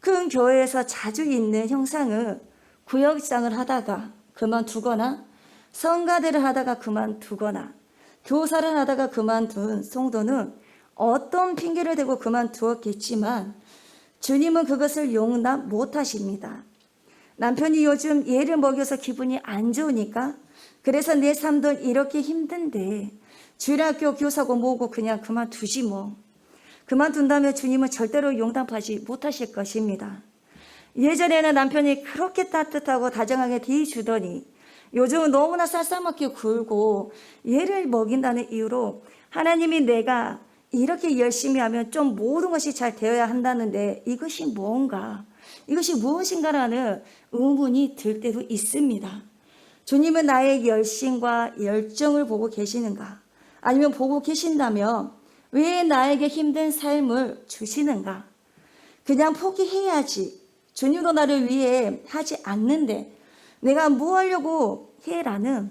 큰 교회에서 자주 있는 형상은 구역장을 하다가 그만두거나 성가대를 하다가 그만두거나 교사를 하다가 그만둔 성도는 어떤 핑계를 대고 그만두었겠지만 주님은 그것을 용납 못하십니다. 남편이 요즘 얘를 먹여서 기분이 안 좋으니까 그래서 내 삶도 이렇게 힘든데 주일학교 교사고 뭐고 그냥 그만두지 뭐. 그만둔다면 주님은 절대로 용납하지 못하실 것입니다. 예전에는 남편이 그렇게 따뜻하고 다정하게 대해주더니 요즘은 너무나 쌀쌀맞게 굴고 얘를 먹인다는 이유로 하나님이 내가 이렇게 열심히 하면 좀 모든 것이 잘 되어야 한다는데 이것이 뭔가, 이것이 무엇인가라는 의문이 들 때도 있습니다. 주님은 나의 열심과 열정을 보고 계시는가? 아니면 보고 계신다면 왜 나에게 힘든 삶을 주시는가? 그냥 포기해야지. 주님도 나를 위해 하지 않는데 내가 뭐 하려고 해라는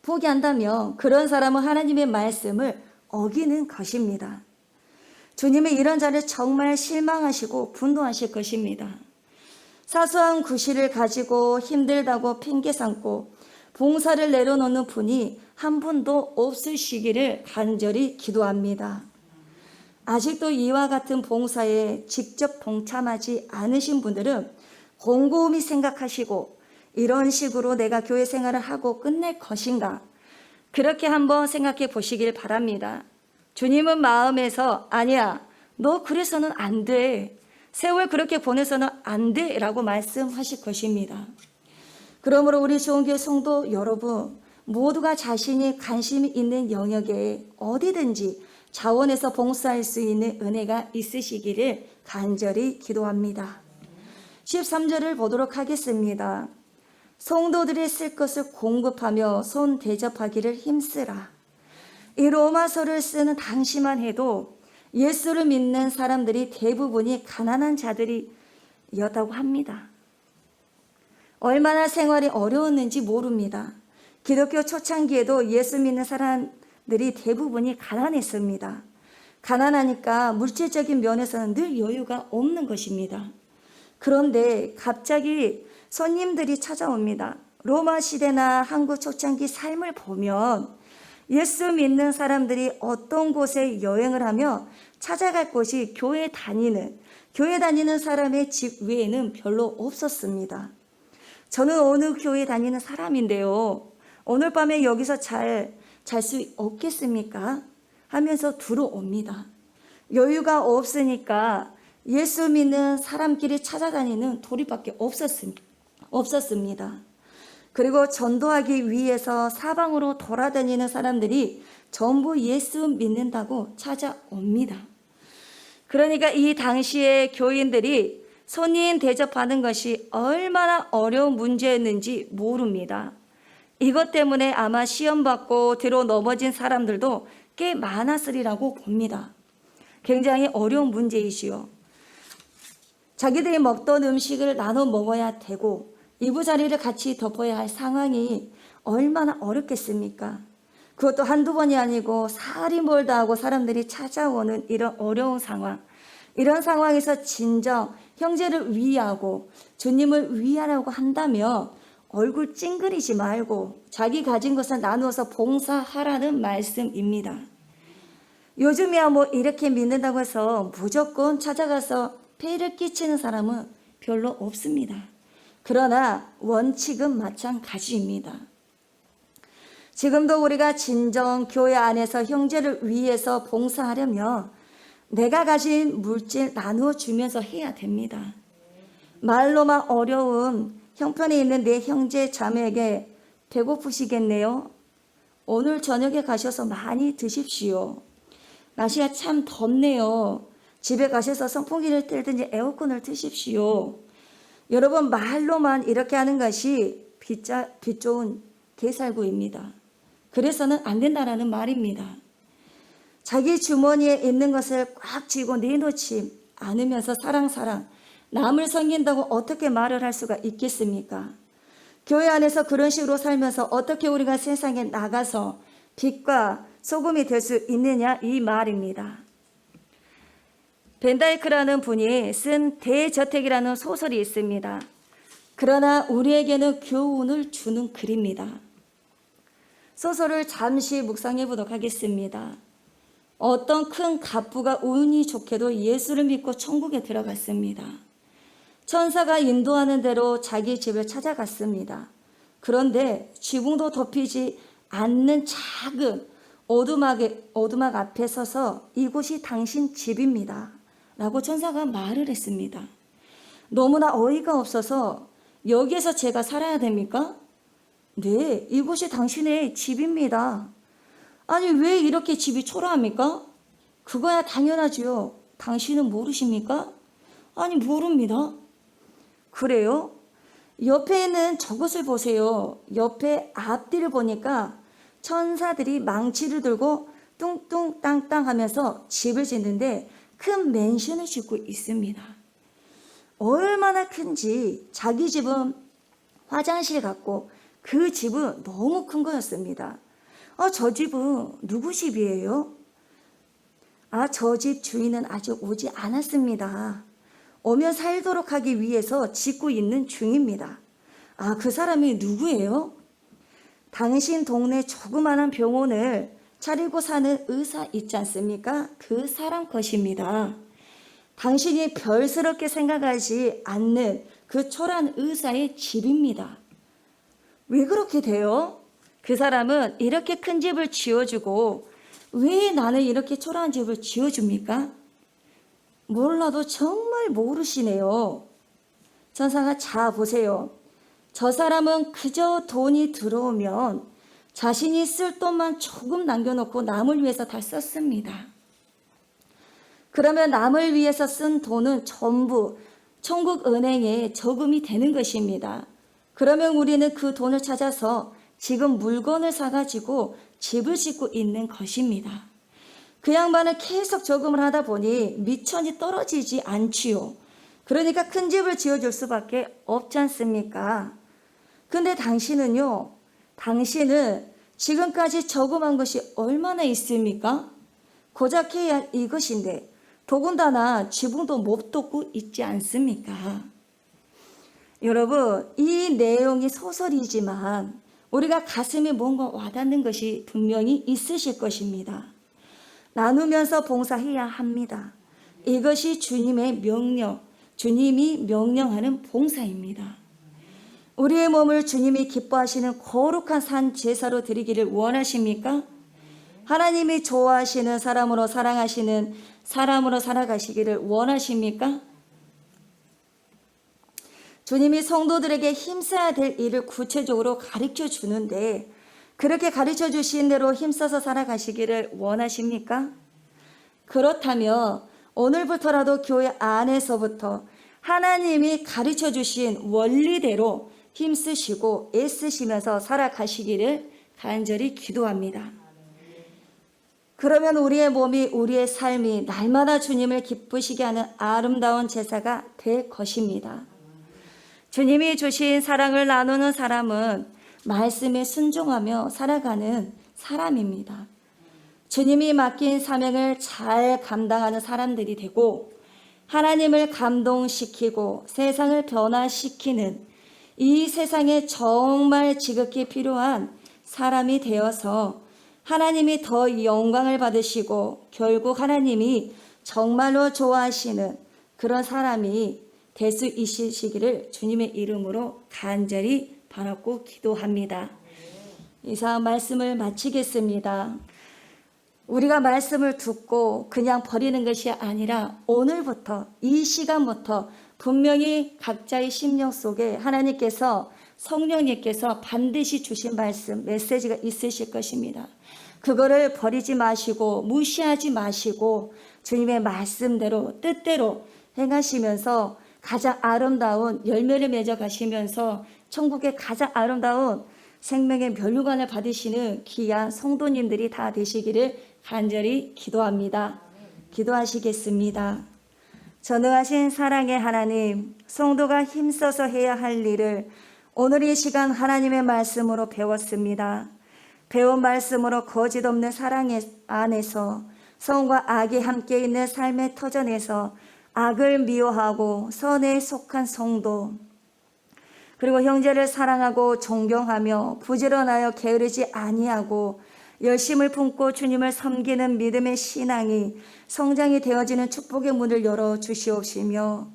포기한다면 그런 사람은 하나님의 말씀을 어기는 것입니다. 주님은 이런 자를 정말 실망하시고 분노하실 것입니다. 사소한 구실을 가지고 힘들다고 핑계 삼고 봉사를 내려놓는 분이 한 분도 없으시기를 간절히 기도합니다. 아직도 이와 같은 봉사에 직접 동참하지 않으신 분들은 곰곰이 생각하시고 이런 식으로 내가 교회 생활을 하고 끝낼 것인가? 그렇게 한번 생각해 보시길 바랍니다. 주님은 마음에서 아니야, 너 그래서는 안 돼. 세월 그렇게 보내서는 안 돼 라고 말씀하실 것입니다. 그러므로 우리 좋은교회 성도 여러분 모두가 자신이 관심이 있는 영역에 어디든지 자원해서 봉사할 수 있는 은혜가 있으시기를 간절히 기도합니다. 13절을 보도록 하겠습니다. 성도들이 쓸 것을 공급하며 손 대접하기를 힘쓰라. 이 로마서를 쓰는 당시만 해도 예수를 믿는 사람들이 대부분이 가난한 자들이었다고 합니다. 얼마나 생활이 어려웠는지 모릅니다. 기독교 초창기에도 예수 믿는 사람들이 대부분이 가난했습니다. 가난하니까 물질적인 면에서는 늘 여유가 없는 것입니다. 그런데 갑자기 손님들이 찾아옵니다. 로마 시대나 한국 초창기 삶을 보면 예수 믿는 사람들이 어떤 곳에 여행을 하며 찾아갈 곳이 교회 다니는 사람의 집 외에는 별로 없었습니다. 저는 어느 교회 다니는 사람인데요. 오늘 밤에 여기서 잘 수 없겠습니까? 하면서 들어옵니다. 여유가 없으니까 예수 믿는 사람끼리 찾아다니는 도리밖에 없었습니다. 그리고 전도하기 위해서 사방으로 돌아다니는 사람들이 전부 예수 믿는다고 찾아옵니다. 그러니까 이 당시에 교인들이 손님 대접하는 것이 얼마나 어려운 문제였는지 모릅니다. 이것 때문에 아마 시험받고 들어 넘어진 사람들도 꽤 많았으리라고 봅니다. 굉장히 어려운 문제이시요. 자기들이 먹던 음식을 나눠 먹어야 되고 이부자리를 같이 덮어야 할 상황이 얼마나 어렵겠습니까? 그것도 한두 번이 아니고 살이 멀다 하고 사람들이 찾아오는 이런 어려운 상황. 이런 상황에서 진정 형제를 위하고 주님을 위하라고 한다면 얼굴 찡그리지 말고 자기 가진 것을 나누어서 봉사하라는 말씀입니다. 요즘이야 뭐 이렇게 믿는다고 해서 무조건 찾아가서 폐를 끼치는 사람은 별로 없습니다. 그러나 원칙은 마찬가지입니다. 지금도 우리가 진정 교회 안에서 형제를 위해서 봉사하려면 내가 가진 물질 나누어 주면서 해야 됩니다. 말로만 어려운 형편에 있는 내 형제 자매에게 배고프시겠네요. 오늘 저녁에 가셔서 많이 드십시오. 날씨가 참 덥네요. 집에 가셔서 선풍기를 틀든지 에어컨을 트십시오. 여러분, 말로만 이렇게 하는 것이 빚 좋은 개살구입니다. 그래서는 안 된다라는 말입니다. 자기 주머니에 있는 것을 꽉 쥐고 내놓지 않으면서 사랑 남을 섬긴다고 어떻게 말을 할 수가 있겠습니까? 교회 안에서 그런 식으로 살면서 어떻게 우리가 세상에 나가서 빛과 소금이 될 수 있느냐 이 말입니다. 벤다이크라는 분이 쓴 대저택이라는 소설이 있습니다. 그러나 우리에게는 교훈을 주는 글입니다. 소설을 잠시 묵상해 보도록 하겠습니다. 어떤 큰 갑부가 운이 좋게도 예수를 믿고 천국에 들어갔습니다. 천사가 인도하는 대로 자기 집을 찾아갔습니다. 그런데 지붕도 덮이지 않는 작은 오두막 앞에 서서 이곳이 당신 집입니다. 라고 천사가 말을 했습니다. 너무나 어이가 없어서 여기에서 제가 살아야 됩니까? 네, 이곳이 당신의 집입니다. 아니 왜 이렇게 집이 초라합니까? 그거야 당연하지요. 당신은 모르십니까? 아니 모릅니다. 그래요? 옆에 있는 저것을 보세요. 옆에 앞뒤를 보니까 천사들이 망치를 들고 뚱뚱 땅땅 하면서 집을 짓는데 큰 맨션을 짓고 있습니다. 얼마나 큰지 자기 집은 화장실 같고 그 집은 너무 큰 거였습니다. 저 집은 누구 집이에요? 저 집 주인은 아직 오지 않았습니다. 오면 살도록 하기 위해서 짓고 있는 중입니다. 그 사람이 누구예요? 당신 동네 조그마한 병원을 차리고 사는 의사 있지 않습니까? 그 사람 것입니다. 당신이 별스럽게 생각하지 않는 그 초라한 의사의 집입니다. 왜 그렇게 돼요? 그 사람은 이렇게 큰 집을 지어주고 왜 나는 이렇게 초라한 집을 지어줍니까? 몰라도 정말 모르시네요. 천사가 자 보세요. 저 사람은 그저 돈이 들어오면 자신이 쓸 돈만 조금 남겨놓고 남을 위해서 다 썼습니다. 그러면 남을 위해서 쓴 돈은 전부 천국 은행에 저금이 되는 것입니다. 그러면 우리는 그 돈을 찾아서 지금 물건을 사가지고 집을 짓고 있는 것입니다. 그 양반은 계속 저금을 하다 보니 미천이 떨어지지 않지요. 그러니까 큰 집을 지어줄 수밖에 없지 않습니까? 근데 당신은 지금까지 저금한 것이 얼마나 있습니까? 고작 해야 할 이것인데 더군다나 지붕도 못 덮고 있지 않습니까? 여러분, 이 내용이 소설이지만 우리가 가슴에 뭔가 와닿는 것이 분명히 있으실 것입니다. 나누면서 봉사해야 합니다. 이것이 주님의 명령, 주님이 명령하는 봉사입니다. 우리의 몸을 주님이 기뻐하시는 거룩한 산 제사로 드리기를 원하십니까? 하나님이 좋아하시는 사람으로 사랑하시는 사람으로 살아가시기를 원하십니까? 주님이 성도들에게 힘써야 될 일을 구체적으로 가르쳐 주는데 그렇게 가르쳐 주신 대로 힘써서 살아가시기를 원하십니까? 그렇다면 오늘부터라도 교회 안에서부터 하나님이 가르쳐 주신 원리대로 힘쓰시고 애쓰시면서 살아가시기를 간절히 기도합니다. 그러면 우리의 몸이, 우리의 삶이 날마다 주님을 기쁘시게 하는 아름다운 제사가 될 것입니다. 주님이 주신 사랑을 나누는 사람은 말씀에 순종하며 살아가는 사람입니다. 주님이 맡긴 사명을 잘 감당하는 사람들이 되고 하나님을 감동시키고 세상을 변화시키는 이 세상에 정말 지극히 필요한 사람이 되어서 하나님이 더 영광을 받으시고 결국 하나님이 정말로 좋아하시는 그런 사람이 될 수 있으시기를 주님의 이름으로 간절히 바라고 기도합니다. 이상 말씀을 마치겠습니다. 우리가 말씀을 듣고 그냥 버리는 것이 아니라 오늘부터 이 시간부터 분명히 각자의 심령 속에 하나님께서 성령님께서 반드시 주신 말씀, 메시지가 있으실 것입니다. 그거를 버리지 마시고 무시하지 마시고 주님의 말씀대로 뜻대로 행하시면서 가장 아름다운 열매를 맺어 가시면서 천국의 가장 아름다운 생명의 면류관을 받으시는 귀한 성도님들이 다 되시기를 간절히 기도합니다. 기도하시겠습니다. 전능하신 사랑의 하나님, 성도가 힘써서 해야 할 일을 오늘 이 시간 하나님의 말씀으로 배웠습니다. 배운 말씀으로 거짓 없는 사랑 안에서 선과 악이 함께 있는 삶의 터전에서 악을 미워하고 선에 속한 성도, 그리고 형제를 사랑하고 존경하며 부지런하여 게으르지 아니하고 열심을 품고 주님을 섬기는 믿음의 신앙이 성장이 되어지는 축복의 문을 열어 주시옵시며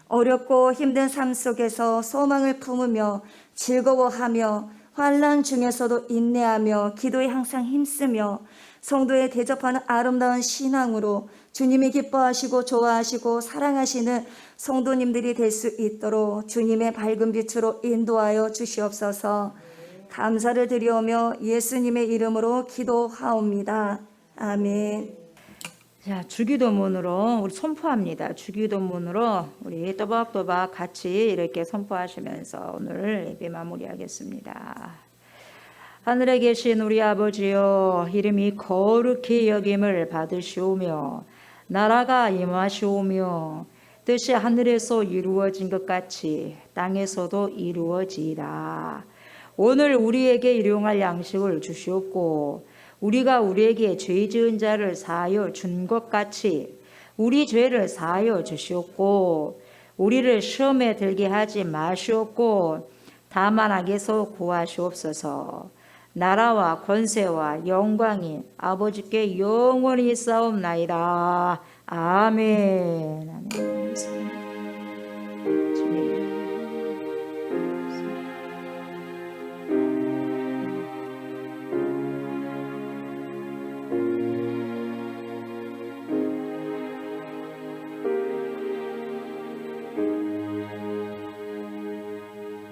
어렵고 힘든 삶 속에서 소망을 품으며 즐거워하며 환난 중에서도 인내하며 기도에 항상 힘쓰며 성도에 대접하는 아름다운 신앙으로 주님이 기뻐하시고 좋아하시고 사랑하시는 성도님들이 될 수 있도록 주님의 밝은 빛으로 인도하여 주시옵소서. 감사를 드리오며 예수님의 이름으로 기도하옵니다. 아멘. 자, 주기도문으로 우리 선포합니다. 주기도문으로 우리 또박또박 같이 이렇게 선포하시면서 오늘 예배 마무리하겠습니다. 하늘에 계신 우리 아버지여, 이름이 거룩히 여김을 받으시오며 나라가 임하시오며 뜻이 하늘에서 이루어진 것 같이 땅에서도 이루어지이다. 오늘 우리에게 일용할 양식을 주시옵고 우리가 우리에게 죄 지은 자를 사하여 준 것 같이 우리 죄를 사하여 주시옵고 우리를 시험에 들게 하지 마시옵고 다만 악에서 구하시옵소서. 나라와 권세와 영광이 아버지께 영원히 있사옵나이다. 아멘. 아멘. 주님.